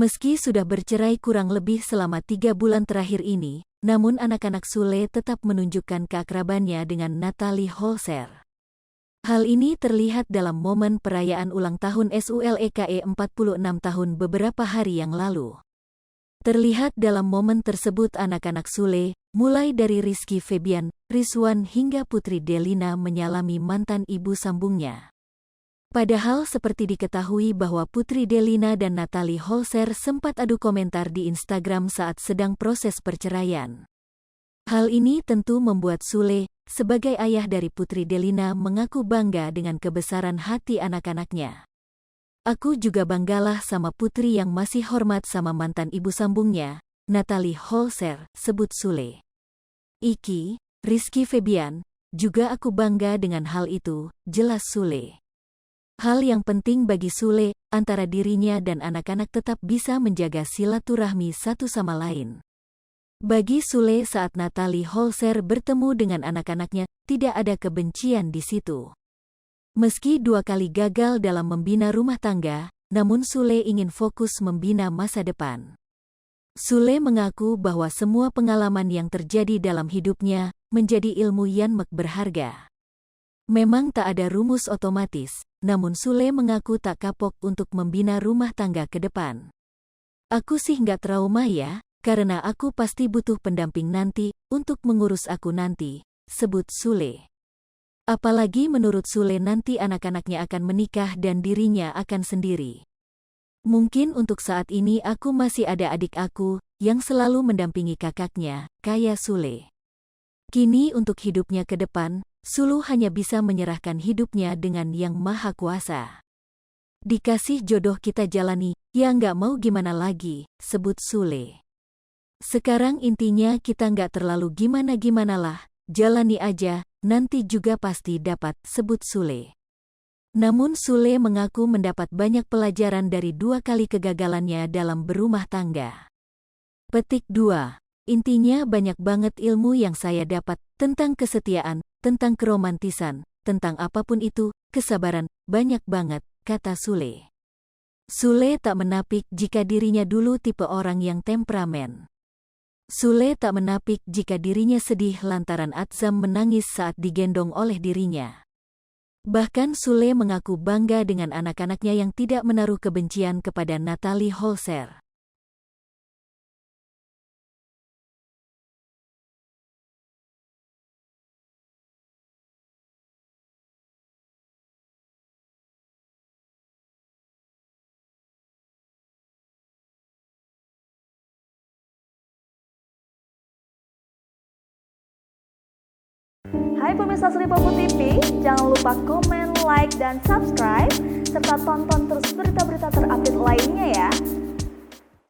Meski sudah bercerai kurang lebih selama 3 bulan terakhir ini, namun anak-anak Sule tetap menunjukkan keakrabannya dengan Natalie Holzer. Hal ini terlihat dalam momen perayaan ulang tahun SULEKE 46 tahun beberapa hari yang lalu. Terlihat dalam momen tersebut anak-anak Sule, mulai dari Rizky Febian, Rizwan hingga Putri Delina menyalami mantan ibu sambungnya. Padahal seperti diketahui bahwa Putri Delina dan Natalie Holzer sempat adu komentar di Instagram saat sedang proses perceraian. Hal ini tentu membuat Sule, sebagai ayah dari Putri Delina, mengaku bangga dengan kebesaran hati anak-anaknya. Aku juga banggalah sama Putri yang masih hormat sama mantan ibu sambungnya, Natalie Holzer, sebut Sule. Iki, Rizky Febian, juga aku bangga dengan hal itu, jelas Sule. Hal yang penting bagi Sule, antara dirinya dan anak-anak tetap bisa menjaga silaturahmi satu sama lain. Bagi Sule saat Natalie Holzer bertemu dengan anak-anaknya, tidak ada kebencian di situ. Meski 2 kali gagal dalam membina rumah tangga, namun Sule ingin fokus membina masa depan. Sule mengaku bahwa semua pengalaman yang terjadi dalam hidupnya menjadi ilmu yang berharga. Memang tak ada rumus otomatis, namun Sule mengaku tak kapok untuk membina rumah tangga ke depan. Aku sih nggak trauma ya, karena aku pasti butuh pendamping nanti, untuk mengurus aku nanti, sebut Sule. Apalagi menurut Sule nanti anak-anaknya akan menikah dan dirinya akan sendiri. Mungkin untuk saat ini aku masih ada adik aku, yang selalu mendampingi kakaknya, kaya Sule. Kini untuk hidupnya ke depan, Sulu hanya bisa menyerahkan hidupnya dengan Yang Maha Kuasa. Dikasih jodoh kita jalani, ya nggak mau gimana lagi, sebut Sule. Sekarang intinya kita nggak terlalu gimana-gimana lah, jalani aja, nanti juga pasti dapat, sebut Sule. Namun Sule mengaku mendapat banyak pelajaran dari 2 kali kegagalannya dalam berumah tangga. Petik 2. Intinya banyak banget ilmu yang saya dapat, tentang kesetiaan, tentang keromantisan, tentang apapun itu, kesabaran, banyak banget, kata Sule. Sule tak menapik jika dirinya dulu tipe orang yang temperamen. Sule tak menapik jika dirinya sedih lantaran Atzam menangis saat digendong oleh dirinya. Bahkan Sule mengaku bangga dengan anak-anaknya yang tidak menaruh kebencian kepada Natalie Holzer. Hai pemirsa Sri Popo TV, jangan lupa komen, like, dan subscribe, serta tonton terus berita-berita terupdate lainnya ya.